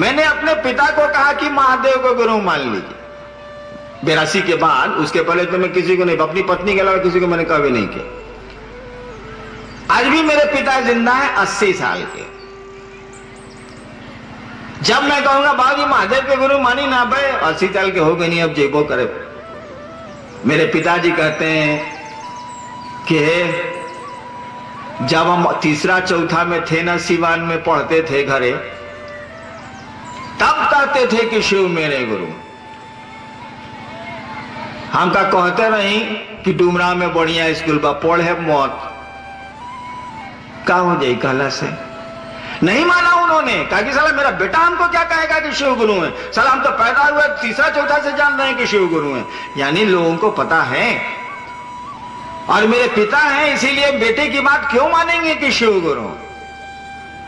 मैंने अपने पिता को कहा कि महादेव को गुरु मान लीजिए 82 के बाद। उसके पहले तो मैं किसी को नहीं, अपनी पत्नी के अलावा किसी को मैंने कभी नहीं किया। आज भी मेरे पिता जिंदा है 80 साल के। जब मैं कहूंगा बाबूजी महादेव के गुरु मानी ना भाई, 80 साल के हो गए नहीं, अब जेबो करे। मेरे पिताजी कहते हैं कि जब हम तीसरा चौथा में थे ना, सिवान में पढ़ते थे घरे, तब कहते थे कि शिव मेरे गुरु। हम का कहते नहीं कि डुमरा में बढ़िया स्कूल बा, पढ़े मौत का हो जाए कहला से। नहीं माना उन्होंने, कहा कि साला मेरा बेटा हमको क्या कहेगा कि शिव गुरु है। साला हम तो पैदा हुए तीसरा चौथा से जान रहे हैं कि शिव गुरु है। यानी लोगों को पता है, और मेरे पिता हैं, इसीलिए बेटे की बात क्यों मानेंगे कि शिव गुरु।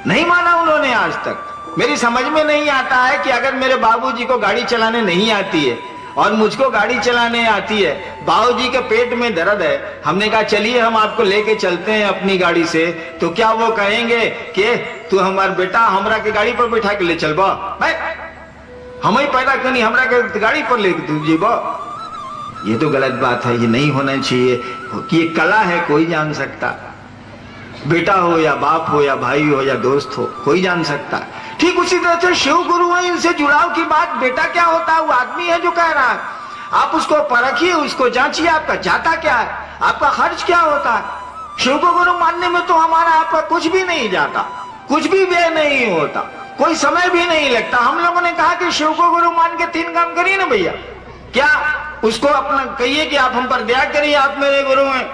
नहीं माना उन्होंने आज तक। मेरी समझ में नहीं आता है कि अगर मेरे बाबूजी को गाड़ी चलाने नहीं आती है और मुझको गाड़ी चलाने आती है, बाबूजी के पेट में दर्द है, हमने कहा चलिए हम आपको लेके चलते हैं अपनी गाड़ी से, तो क्या वो कहेंगे कि तू हमारा बेटा हमरा के गाड़ी पर बैठा के ले चल बा भाई, हम ही पैदा करनी हमरा के गाड़ी पर लेके तू जी बा। ये तो गलत बात है, ये नहीं होना चाहिए कि ये कला है, कोई जान सकता, बेटा हो या बाप हो या भाई हो या दोस्त हो, कोई जान सकता। ठीक उसी तरह से शिव गुरु है, इनसे जुड़ाव की बात, बेटा क्या होता है, वो आदमी है जो कह रहा है। आप उसको परखिए, उसको जांचिए, आपका जाता क्या है, आपका खर्च क्या होता है। शिव को गुरु मानने में तो हमारा आपका कुछ भी नहीं जाता, कुछ भी व्यय नहीं होता, कोई समय भी नहीं लगता। हम लोगों ने कहा कि शिव को गुरु मान के 3 काम करिए ना भैया। क्या उसको अपना कहिए कि आप हम पर दया करिए, आप मेरे गुरु हैं।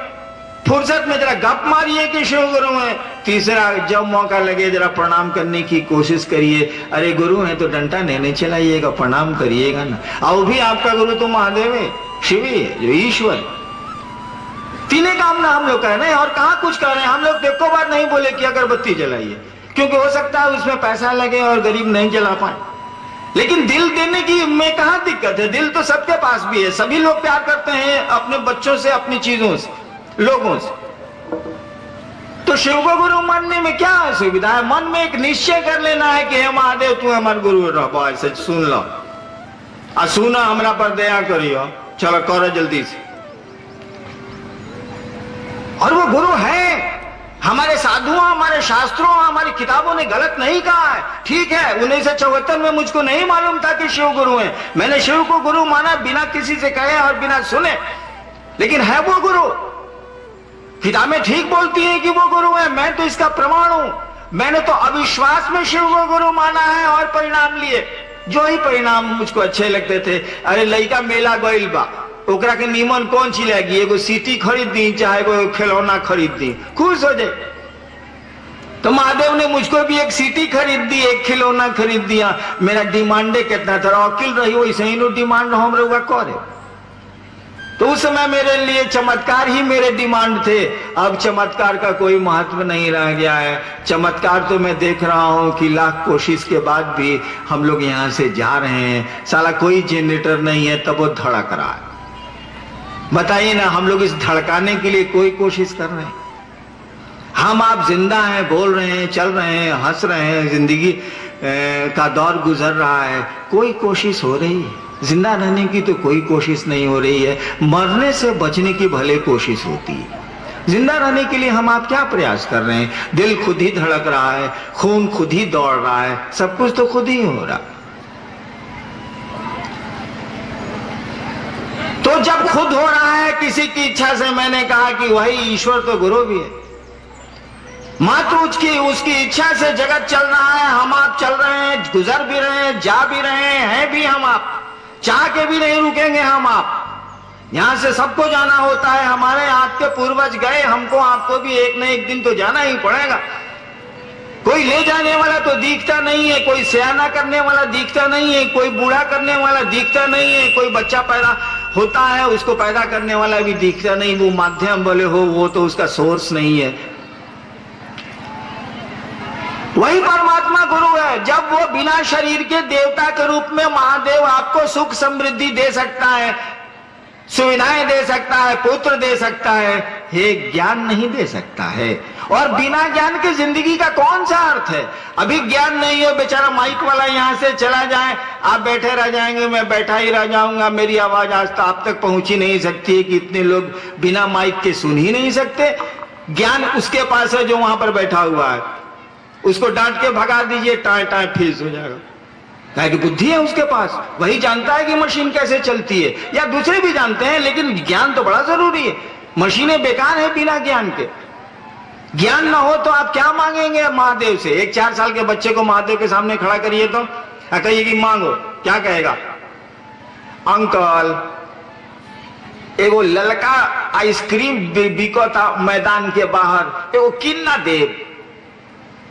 फुर्सत में जरा गप मारिए कि शिव गुरु हैं। तीसरा, जब मौका लगे जरा प्रणाम करने की कोशिश करिए। अरे गुरु हैं तो डंडा नहीं चलाइएगा, प्रणाम करिएगा ना। और भी आपका गुरु तो महादेव है, शिव ही है, जो ईश्वर। 3 काम ना हम लोग कह रहे हैं, और कहाँ कुछ कह रहे हैं। हम लोग देखो बार नहीं बोले कि अगरबत्ती जलाइए, क्योंकि हो सकता है उसमें पैसा लगे और गरीब नहीं जला पाए। लेकिन दिल देने की में कहाँ दिक्कत है, दिल तो सबके पास भी है। सभी लोग प्यार करते हैं अपने बच्चों से, अपनी चीजों से, लोगों से। तो शिव को गुरु मानने में क्या असुविधा है। मन में एक निश्चय कर लेना है कि हे महादेव तू हमारे गुरु रहो, ऐसे सुन लो, और सुना हमरा पर दया करियो, चलो करो जल्दी से। और वो गुरु है, हमारे साधुओं, हमारे शास्त्रों, हमारी किताबों ने गलत नहीं कहा है। ठीक है, 1974 में मुझको नहीं मालूम था कि शिव गुरु है। मैंने शिव को गुरु माना बिना किसी से कहे और बिना सुने, लेकिन है वो गुरु। किताबें ठीक बोलती हैं कि वो गुरु है, मैं तो इसका प्रमाण हूं। मैंने तो अविश्वास में शिव को गुरु माना है और परिणाम लिए, जो ही परिणाम मुझको अच्छे लगते थे। अरे लइका मेला गइल बा, ओकरा के नीमन कौन चीज लगी, एगो सीटी खरीद दी, चाहे कोई खिलौना खरीद दी, खुश हो जाए। तो महादेव ने मुझको भी एक सीटी खरीद दी, एक खिलौना खरीद दिया। मेरा डिमांडे कितना था, वकील रही वैसे ही नो डिमांड हम रहुआ करे। तो उस समय मेरे लिए चमत्कार ही मेरे डिमांड थे। अब चमत्कार का कोई महत्व नहीं रह गया है। चमत्कार तो मैं देख रहा हूं कि लाख कोशिश के बाद भी हम लोग यहां से जा रहे हैं। साला कोई जनरेटर नहीं है तब वो धड़क रहा है। बताइए ना, हम लोग इस धड़काने के लिए कोई कोशिश कर रहे हैं? हम आप जिंदा हैं, बोल रहे हैं, चल रहे हैं, हंस रहे हैं, जिंदगी का दौर गुजर रहा है, कोई कोशिश हो रही है? जिंदा रहने की तो कोई कोशिश नहीं हो रही है, मरने से बचने की भले कोशिश होती है। जिंदा रहने के लिए हम आप क्या प्रयास कर रहे हैं? दिल खुद ही धड़क रहा है, खून खुद ही दौड़ रहा है, सब कुछ तो खुद ही हो रहा। तो जब खुद हो रहा है किसी की इच्छा से, मैंने कहा कि वही ईश्वर तो गुरु भी है। मात्र उसकी इच्छा से जगत चल रहा है, हम आप चल रहे हैं, गुजर भी रहे हैं, जा भी रहे हैं भी हम आप, चाह के भी नहीं रुकेंगे हम आप। यहां से सबको जाना होता है, हमारे आपके पूर्वज गए, हमको आपको भी एक न एक दिन तो जाना ही पड़ेगा। कोई ले जाने वाला तो दिखता नहीं है, कोई सयाना करने वाला दिखता नहीं है, कोई बूढ़ा करने वाला दिखता नहीं है, कोई बच्चा पैदा होता है उसको पैदा करने वाला भी दिखता नहीं। वो माध्यम बोले हो, वो तो उसका सोर्स नहीं है। वही परमात्मा गुरु है। जब वो बिना शरीर के देवता के रूप में महादेव आपको सुख समृद्धि दे सकता है, सुविधाएं दे सकता है, पुत्र दे सकता है, हे ज्ञान नहीं दे सकता है। और बिना ज्ञान के जिंदगी का कौन सा अर्थ है? अभी ज्ञान नहीं हो, बेचारा माइक वाला यहां से चला जाए, आप बैठे रह जाएंगे, मैं बैठा ही रह जाऊंगा, मेरी आवाज आज तो आप तक पहुंच ही नहीं सकती है कि इतने लोग बिना माइक के सुन ही नहीं सकते। ज्ञान उसके पास है जो वहां पर बैठा हुआ है, उसको डांट के भगा दीजिए, टाए टाए फीस हो जाएगा। कि बुद्धि है उसके पास, वही जानता है कि मशीन कैसे चलती है, या दूसरे भी जानते हैं, लेकिन ज्ञान तो बड़ा जरूरी है। मशीनें बेकार है बिना ज्ञान के। ज्ञान ना हो तो आप क्या मांगेंगे महादेव से? एक 4 साल के बच्चे को महादेव के सामने खड़ा करिए तो कहिए कि मांगो, क्या कहेगा? अंकल एगो ललका आइसक्रीम बिको था मैदान के बाहर, एगो किन्ना देव।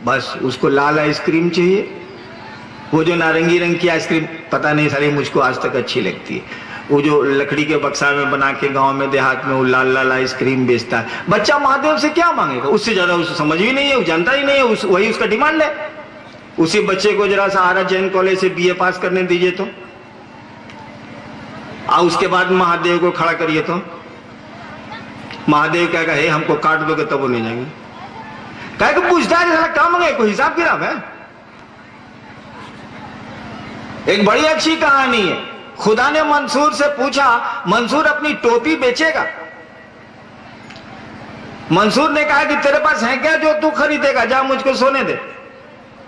बस उसको लाल आइसक्रीम चाहिए। वो जो नारंगी रंग की आइसक्रीम पता नहीं सारी मुझको आज तक अच्छी लगती है, वो जो लकड़ी के बक्सा में बना के गांव में देहात में वो लाल लाल आइसक्रीम बेचता है। बच्चा महादेव से क्या मांगेगा? उससे ज्यादा उसे समझ भी नहीं है, वो जानता ही नहीं है, वही उसका डिमांड है। उसी बच्चे को जरा सहारा जैन कॉलेज से BA पास करने दीजिए तो, और उसके बाद महादेव को खड़ा करिए तो महादेव कहेगा हे हमको काट दोगे तब वो नहीं जाएंगे। कहेगा पूछता है क्या मांगे, कोई हिसाब किताब है? एक बड़ी अच्छी कहानी है। खुदा ने मंसूर से पूछा, मंसूर अपनी टोपी बेचेगा? मंसूर ने कहा कि तेरे पास है क्या जो तू खरीदेगा, जा मुझको सोने दे।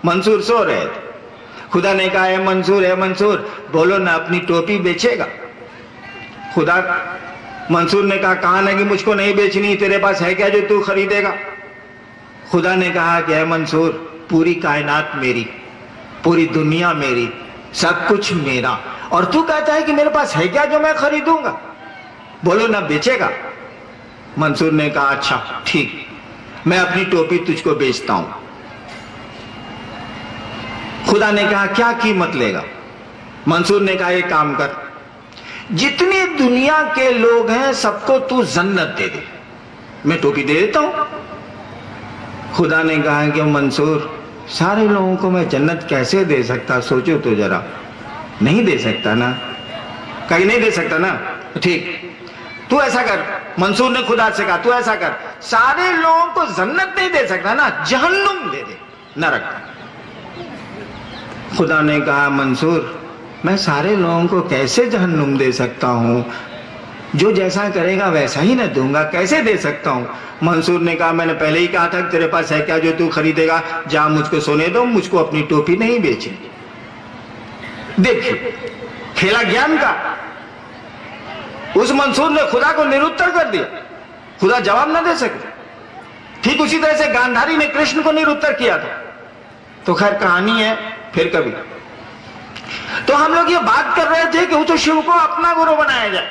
मंसूर सो रहे थे। खुदा ने कहा है मंसूर बोलो ना, अपनी टोपी बेचेगा? खुदा मंसूर ने कहा कहा ना कि मुझको नहीं बेचनी, तेरे पास है क्या जो तू खरीदेगा? खुदा ने कहा कि है मंसूर, पूरी कायनात मेरी, पूरी दुनिया मेरी, सब कुछ मेरा, और तू कहता है कि मेरे पास है क्या जो मैं खरीदूंगा? बोलो ना, बेचेगा? मंसूर ने कहा अच्छा ठीक, मैं अपनी टोपी तुझको बेचता हूं। खुदा ने कहा क्या कीमत लेगा? मंसूर ने कहा एक काम कर, जितनी दुनिया के लोग हैं सबको तू जन्नत दे दे, मैं टोपी दे देता हूं। खुदा ने कहा कि मंसूर, सारे लोगों को मैं जन्नत कैसे दे सकता, सोचो तो जरा। नहीं दे सकता ना? कहीं नहीं दे सकता ना? ठीक, तू ऐसा कर, मंसूर ने खुदा से कहा तू ऐसा कर, सारे लोगों को जन्नत नहीं दे सकता ना, जहन्नुम दे दे, नरक। खुदा ने कहा मंसूर, मैं सारे लोगों को कैसे जहन्नुम दे सकता हूं, जो जैसा करेगा वैसा ही ना दूंगा, कैसे दे सकता हूं? मंसूर ने कहा मैंने पहले ही कहा था कि तेरे पास है क्या जो तू खरीदेगा, जा मुझको सोने दो, मुझको अपनी टोपी नहीं बेची। देखिए खेला ज्ञान का। उस मंसूर ने खुदा को निरुत्तर कर दिया, खुदा जवाब ना दे सके। ठीक उसी तरह से गांधारी ने कृष्ण को निरुत्तर किया था। तो खैर कहानी है फिर कभी। तो हम लोग ये बात कर रहे थे कि वो तो शिव को अपना गुरु बनाया जाए,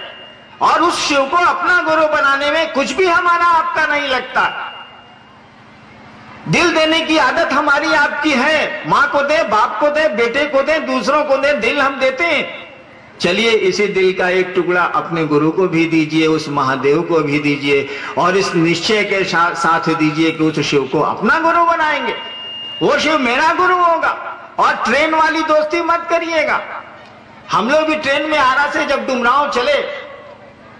और उस शिव को अपना गुरु बनाने में कुछ भी हमारा आपका नहीं लगता। दिल देने की आदत हमारी आपकी है, मां को दे, बाप को दे, बेटे को दे, दूसरों को दे, दिल हम देते हैं। चलिए इसी दिल का एक टुकड़ा अपने गुरु को भी दीजिए, उस महादेव को भी दीजिए, और इस निश्चय के साथ दीजिए कि उस शिव को अपना गुरु बनाएंगे, वो शिव मेरा गुरु होगा। और ट्रेन वाली दोस्ती मत करिएगा। हम लोग भी ट्रेन में आरा से जब डुमरांव चले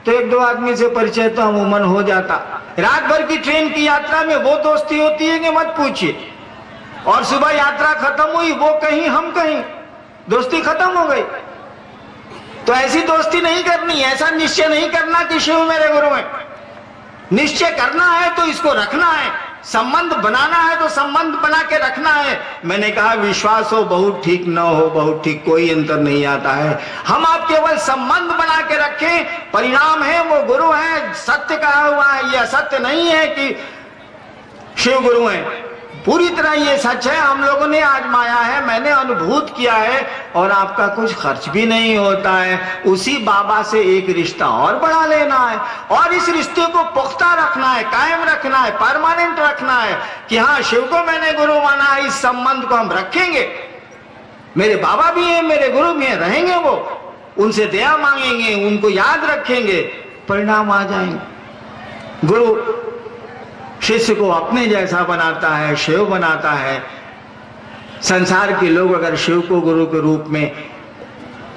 तो 1-2 आदमी से परिचय तो अमूमन हो जाता। रात भर की ट्रेन की यात्रा में वो दोस्ती होती है कि मत पूछिए, और सुबह यात्रा खत्म हुई, वो कहीं हम कहीं, दोस्ती खत्म हो गई। तो ऐसी दोस्ती नहीं करनी, ऐसा निश्चय नहीं करना कि शिव मेरे गुरु हैं। निश्चय करना है तो इसको रखना है, संबंध बनाना है तो संबंध बना के रखना है। मैंने कहा विश्वास हो बहुत ठीक, न हो बहुत ठीक, कोई अंतर नहीं आता है। हम आप केवल संबंध बना के रखें, परिणाम है वो गुरु है। सत्य कहा हुआ है, यह सत्य नहीं है कि शिव गुरु हैं। पूरी तरह ये सच है, हम लोगों ने आजमाया है, मैंने अनुभूत किया है, और आपका कुछ खर्च भी नहीं होता है। उसी बाबा से एक रिश्ता और बढ़ा लेना है, और इस रिश्ते को पुख्ता रखना है, कायम रखना है, परमानेंट रखना है कि हाँ शिव को मैंने गुरु माना है, इस संबंध को हम रखेंगे। मेरे बाबा भी हैं, मेरे गुरु भी हैं, रहेंगे वो, उनसे दया मांगेंगे, उनको याद रखेंगे, परिणाम आ जाएंगे। गुरु शिष्य को अपने जैसा बनाता है, शिव बनाता है। संसार के लोग अगर शिव को गुरु के रूप में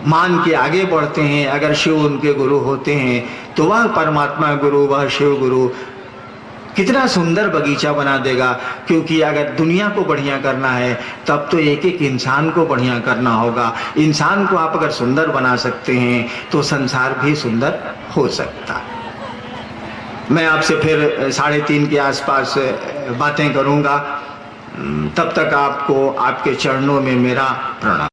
मान के आगे बढ़ते हैं, अगर शिव उनके गुरु होते हैं, तो वह परमात्मा गुरु, वह शिव गुरु कितना सुंदर बगीचा बना देगा। क्योंकि अगर दुनिया को बढ़िया करना है तब तो एक एक इंसान को बढ़िया करना होगा। इंसान को आप अगर सुंदर बना सकते हैं तो संसार भी सुंदर हो सकता है। मैं आपसे फिर 3:30 के आसपास बातें करूंगा। तब तक आपको आपके चरणों में मेरा प्रणाम।